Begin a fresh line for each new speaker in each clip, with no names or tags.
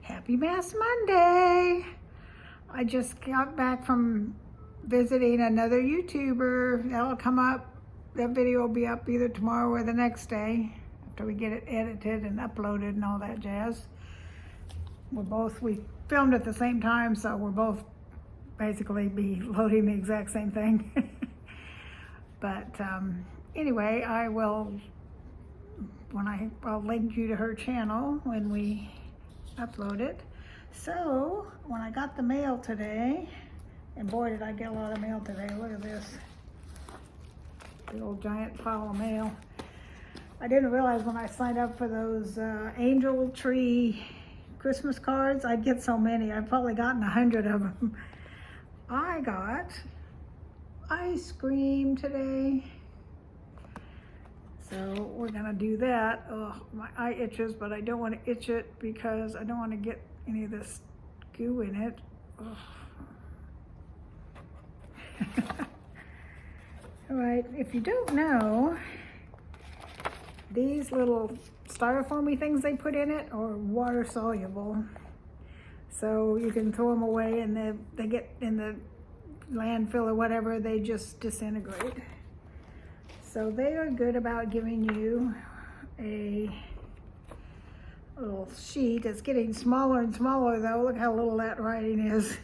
Happy Mass Monday! I just got back from visiting another YouTuber. That'll come up. That video will be up either tomorrow or the next day after we get it edited and uploaded and all that jazz. We filmed at the same time, so we'll both basically be loading the exact same thing. But anyway, I'll link you to her channel when we upload it. So when I got the mail today, and boy did I get a lot of mail today. Look at this big old giant pile of mail. I didn't realize when I signed up for those angel tree Christmas cards I'd get so many. I've probably gotten 100 of them. I got ice cream today, so we're gonna do that. Oh, my eye itches, but I don't want to itch it because I don't want to get any of this goo in it. All right, if you don't know, these little styrofoamy things they put in it are water soluble, so you can throw them away and they get in the landfill or whatever, they just disintegrate. So they are good about giving you a little sheet. It's getting smaller and smaller though. Look how little that writing is.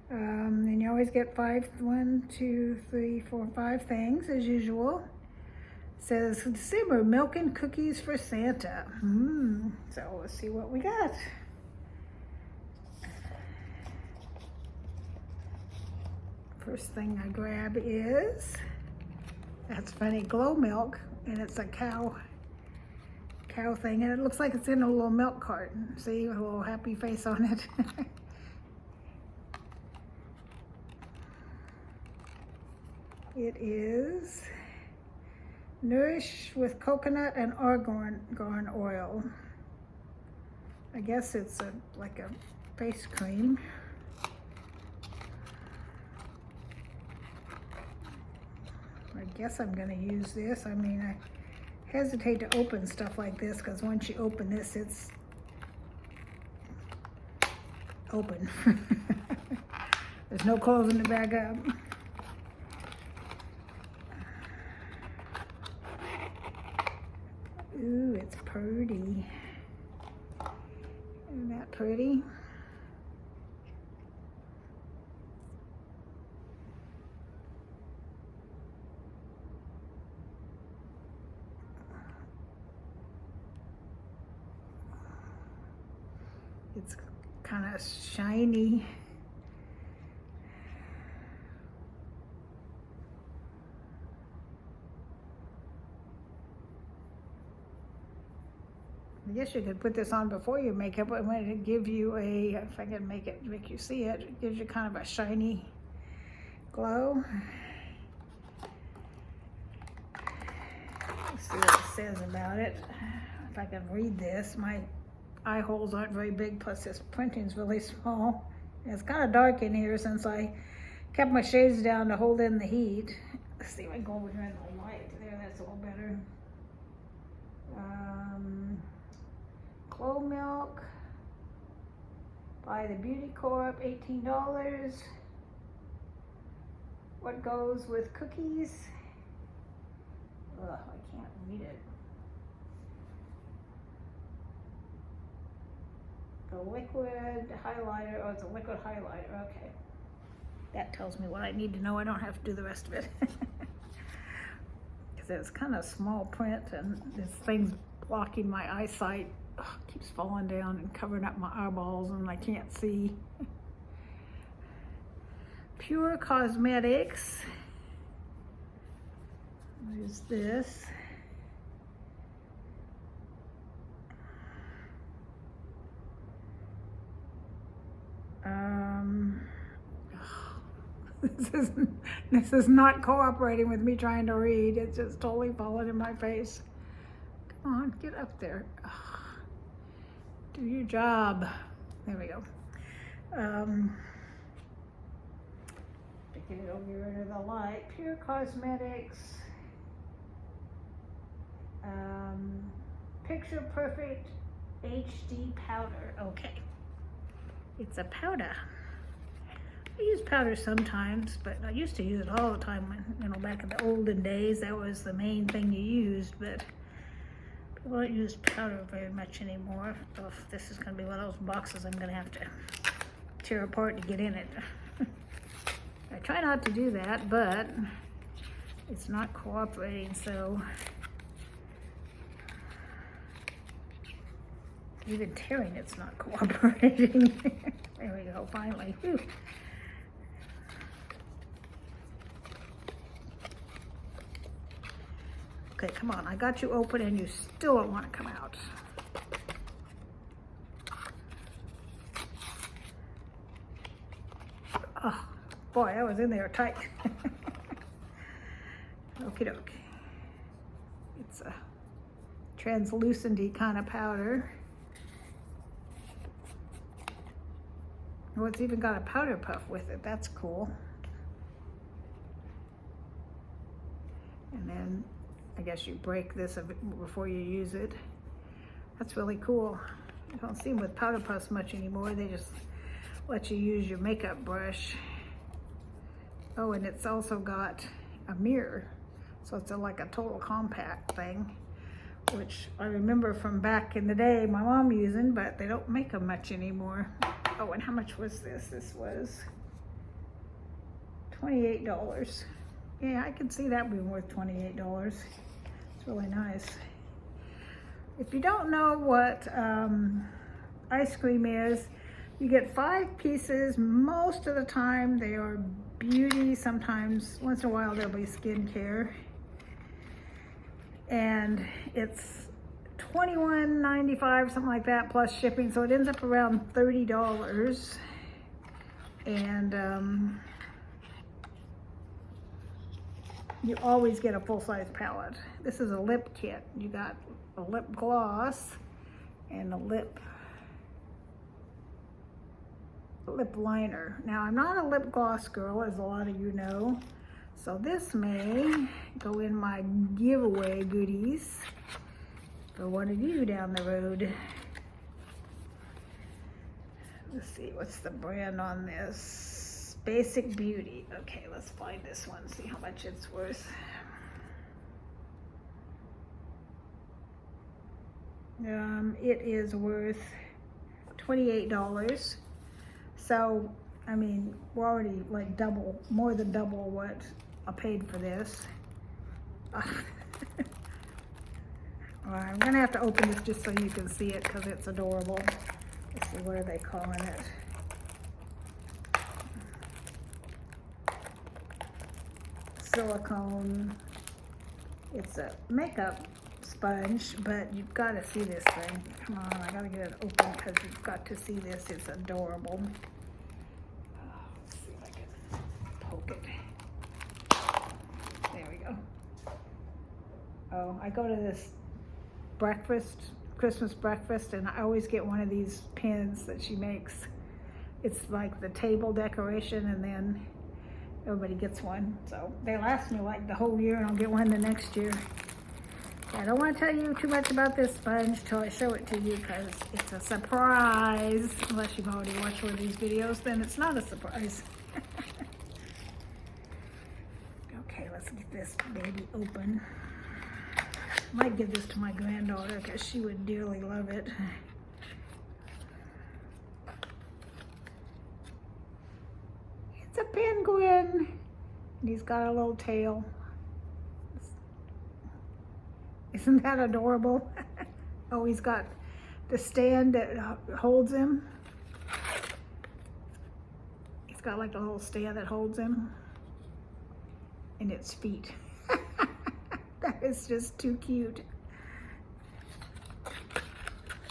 And you always get 5 things as usual. It says December milk and cookies for Santa. So let's see what we got. First thing I grab is, that's funny, glow milk, and it's a cow thing, and it looks like it's in a little milk carton. See, with a little happy face on it. It is Nourish with coconut and argan oil. I guess it's like a face cream. I guess I'm gonna use this. I mean, I hesitate to open stuff like this because once you open this, it's open. There's no closing the bag up. Ooh, it's pretty. Isn't that pretty? It's kind of shiny. I guess you could put this on before your makeup, but when it give you if I can make you see it, it gives you kind of a shiny glow. Let's see what it says about it. If I can read this, my eye holes aren't very big, plus this printing's really small. And it's kind of dark in here since I kept my shades down to hold in the heat. Let's see if I can go over here in the light. There, that's a little better. Glow milk by the Beauty Corp, $18. What goes with cookies? Ugh, I can't read it. The liquid highlighter, oh, it's a liquid highlighter, okay. That tells me what I need to know. I don't have to do the rest of it. Because it's kind of small print and this thing's blocking my eyesight. Ugh, keeps falling down and covering up my eyeballs and I can't see. Pure Cosmetics. What is this? This is not cooperating with me trying to read. It's just totally falling in my face. Come on, get up there. Ugh. Do your job. There we go. Get it over here under the light. Pure Cosmetics. Picture Perfect HD powder. Okay. It's a powder. I use powder sometimes, but I used to use it all the time when, you know, back in the olden days. That was the main thing you used, but people don't use powder very much anymore. Oh, this is going to be one of those boxes I'm going to have to tear apart to get in it. I try not to do that, but it's not cooperating, so even tearing it's not cooperating. There we go, finally. Whew. Okay, come on, I got you open and you still don't want to come out. Oh, boy, that was in there tight. Okie doke. It's a translucent-y kind of powder. Oh, it's even got a powder puff with it. That's cool. And then I guess you break this before you use it. That's really cool. You don't see them with powder puffs much anymore. They just let you use your makeup brush. Oh, and it's also got a mirror. So it's like a total compact thing, which I remember from back in the day my mom using, but they don't make them much anymore. Oh, and how much was this? This was $28. Yeah, I can see that being worth $28. It's really nice. If you don't know what Eyescream is, you get 5 pieces. Most of the time they are beauty. Sometimes, once in a while, there'll be skincare. And it's $21.95, something like that, plus shipping. So it ends up around $30. And you always get a full-size palette. This is a lip kit. You got a lip gloss and a lip liner. Now, I'm not a lip gloss girl, as a lot of you know, so this may go in my giveaway goodies for one of you down the road. Let's see, what's the brand on this? Basic Beauty. Okay, let's find this one, see how much it's worth. It is worth $28. So, I mean, we're already like double, more than double what I paid for this. I'm gonna have to open this just so you can see it because it's adorable. Let's see, what are they calling it? Silicone. It's a makeup sponge, but you've got to see this thing. Come on, I gotta get it open because you've got to see this. It's adorable. Let's see if I can poke it. There we go. Oh, I go to this Christmas breakfast, and I always get one of these pins that she makes. It's like the table decoration, and then everybody gets one. So they last me like the whole year, and I'll get one the next year. I don't want to tell you too much about this sponge till I show it to you because it's a surprise. Unless you've already watched one of these videos, then it's not a surprise. Okay, let's get this baby open. I might give this to my granddaughter because she would dearly love it. It's a penguin. And he's got a little tail. Isn't that adorable? Oh, he's got the stand that holds him. He's got like a little stand that holds him. And its feet. That is just too cute.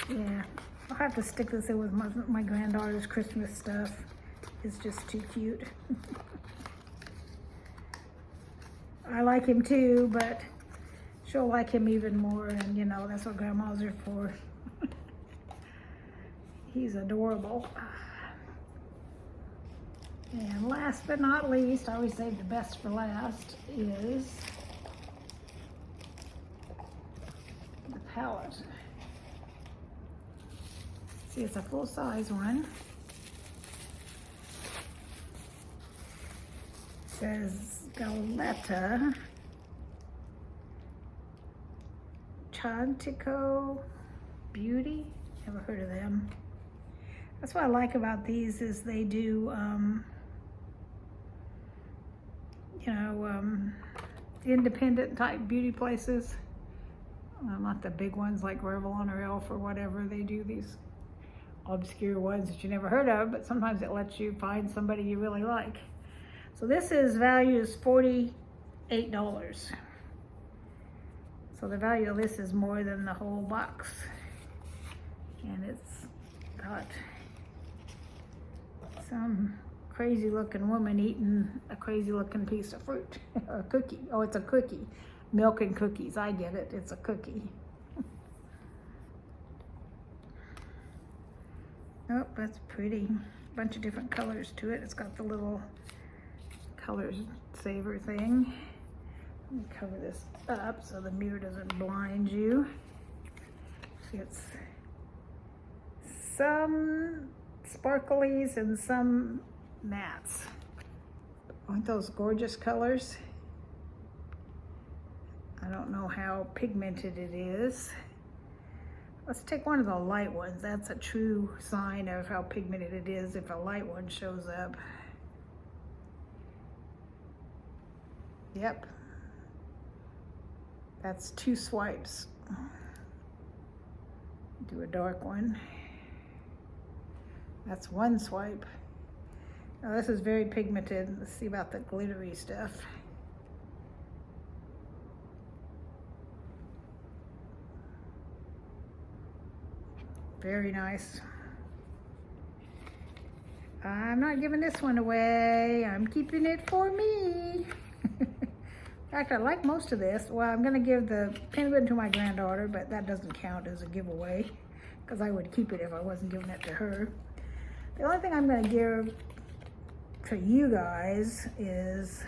Yeah, I'll have to stick this in with my granddaughter's Christmas stuff. It's just too cute. I like him too, but she'll like him even more, and you know, that's what grandmas are for. He's adorable. And last but not least, I always save the best for last, is the palette. See, it's a full-size one. It says Galetta Chantico Beauty. Never heard of them. That's what I like about these is they do, you know, independent type beauty places. Not the big ones like Revlon or Elf or whatever. They do these obscure ones that you never heard of, but sometimes it lets you find somebody you really like. So this is value is $48. So the value of this is more than the whole box. And it's got some crazy looking woman eating a crazy looking piece of fruit, or a cookie. Oh, it's a cookie. Milk and cookies, I get it, it's a cookie. Oh, that's pretty. Bunch of different colors to it. It's got the little color saver thing. Let me cover this up so the mirror doesn't blind you. See, it's some sparklies and some mattes. Aren't those gorgeous colors? I don't know how pigmented it is. Let's take one of the light ones. That's a true sign of how pigmented it is if a light one shows up. Yep. That's 2 swipes. Do a dark one. That's 1 swipe. Now this is very pigmented. Let's see about the glittery stuff. Very nice. I'm not giving this one away. I'm keeping it for me. In fact, I like most of this. Well, I'm gonna give the penguin to my granddaughter, but that doesn't count as a giveaway because I would keep it if I wasn't giving it to her. The only thing I'm gonna give to you guys is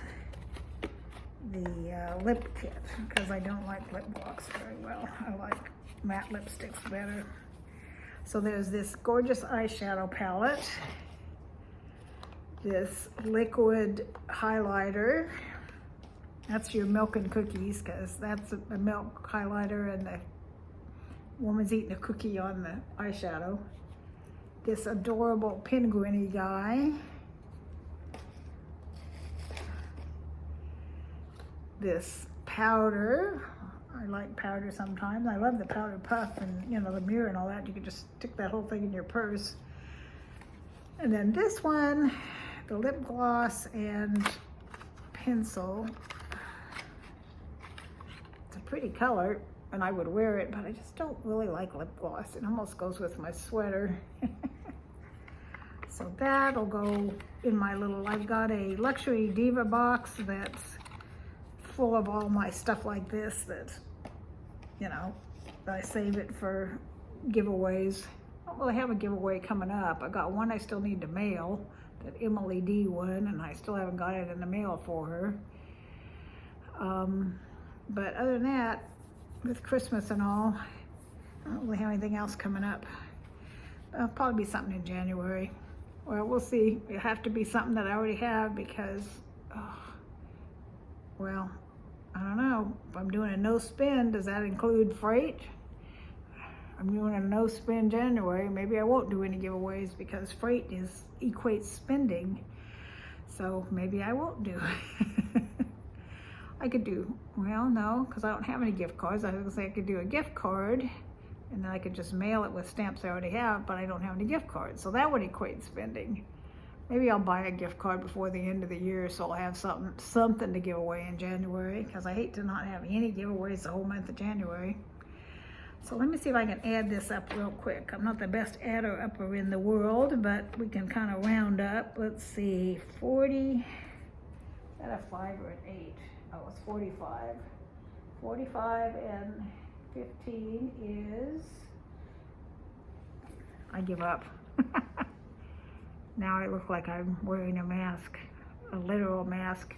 the lip kit because I don't like lip gloss very well. I like matte lipsticks better. So there's this gorgeous eyeshadow palette, this liquid highlighter. That's your milk and cookies because that's a milk highlighter and the woman's eating a cookie on the eyeshadow. This adorable penguin-y guy. This powder. I like powder sometimes. I love the powder puff and, you know, the mirror and all that. You can just stick that whole thing in your purse. And then this one, the lip gloss and pencil. It's a pretty color and I would wear it, but I just don't really like lip gloss. It almost goes with my sweater. So that'll go in my little, I've got a luxury diva box that's full of all my stuff like this that, you know, I save it for giveaways. I don't really have a giveaway coming up. I got one I still need to mail, that Emily D one, and I still haven't got it in the mail for her. But other than that, with Christmas and all, I don't really have anything else coming up. It'll probably be something in January. Well, we'll see. It'll have to be something that I already have because, well, I don't know. If I'm doing a no spend, does that include freight? I'm doing a no spend January. Maybe I won't do any giveaways because freight equates spending. So maybe I won't do. I could do, well, no, because I don't have any gift cards. I was gonna say I could do a gift card and then I could just mail it with stamps I already have, but I don't have any gift cards. So that would equate spending. Maybe I'll buy a gift card before the end of the year so I'll have something to give away in January because I hate to not have any giveaways the whole month of January. So let me see if I can add this up real quick. I'm not the best adder-upper in the world, but we can kind of round up. Let's see, 40, is that a 5 or an 8? Oh, it's 45. 45 and 15 is, I give up. Now I look like I'm wearing a mask, a literal mask.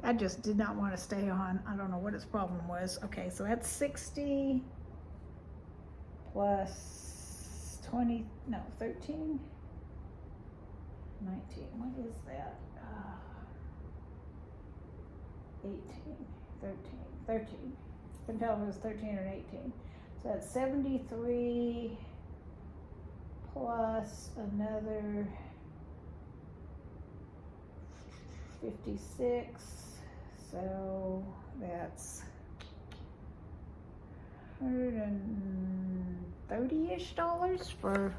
That just did not want to stay on. I don't know what its problem was. Okay, so that's 60 plus 13, 19, what is that? 18, 13. Couldn't tell if it was 13 or 18. So that's 73 plus another 56. So that's $130-ish for,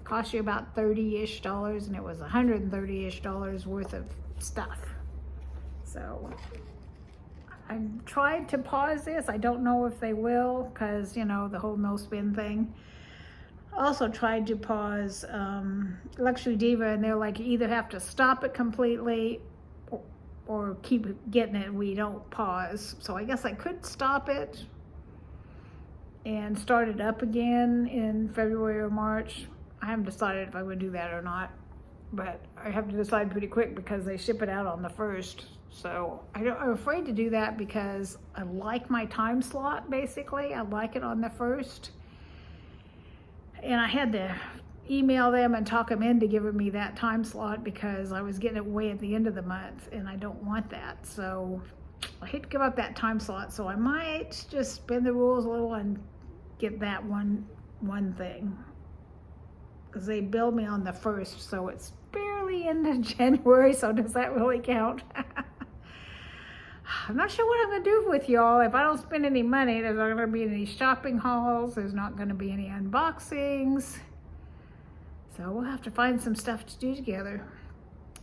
cost you about $30-ish, and it was $130-ish worth of stuff. So I tried to pause this. I don't know if they will, because, you know, the whole no spin thing. Also tried to pause Luxury Diva, and they're like, you either have to stop it completely or keep getting it. We don't pause. So I guess I could stop it and start it up again in February or March. I haven't decided if I would do that or not, but I have to decide pretty quick because they ship it out on the 1st. So I'm afraid to do that because I like my time slot, basically. I like it on the 1st. And I had to email them and talk them into giving me that time slot because I was getting it way at the end of the month, and I don't want that. So I hate to give up that time slot. So I might just bend the rules a little and get that one thing, because they billed me on the 1st, so it's barely into January. So does that really count? I'm not sure what I'm going to do with y'all. If I don't spend any money, there's not going to be any shopping hauls. There's not going to be any unboxings. So we'll have to find some stuff to do together.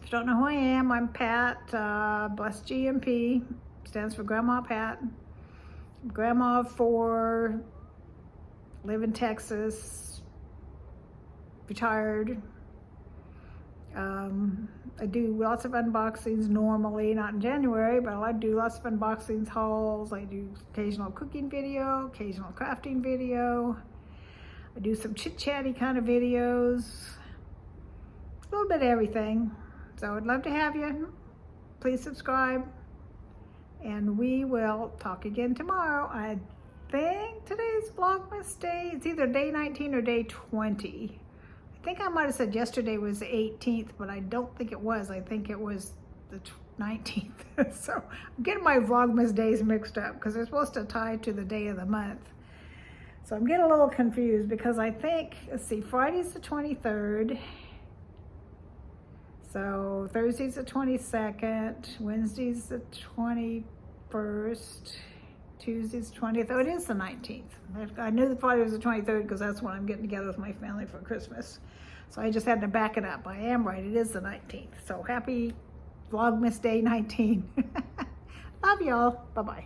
If you don't know who I am, I'm Pat, Blessed GMP, stands for Grandma Pat. I'm grandma of 4, live in Texas, retired. I do lots of unboxings normally, not in January, but I do lots of unboxings, hauls. I do occasional cooking video, occasional crafting video. I do some chit-chatty kind of videos, a little bit of everything. So I'd love to have you. Please subscribe, and we will talk again tomorrow. I think today's Vlogmas day. It's either day 19 or day 20. I think I might have said yesterday was the 18th, but I don't think it was. I think it was the 19th. So I'm getting my Vlogmas days mixed up because they're supposed to tie to the day of the month. So I'm getting a little confused because I think, let's see, Friday's the 23rd. So Thursday's the 22nd, Wednesday's the 21st, Tuesday's the 20th. Oh, it is the 19th. I knew the Friday was the 23rd because that's when I'm getting together with my family for Christmas. So I just had to back it up. I am right, it is the 19th. So happy Vlogmas Day 19. Love y'all. Bye-bye.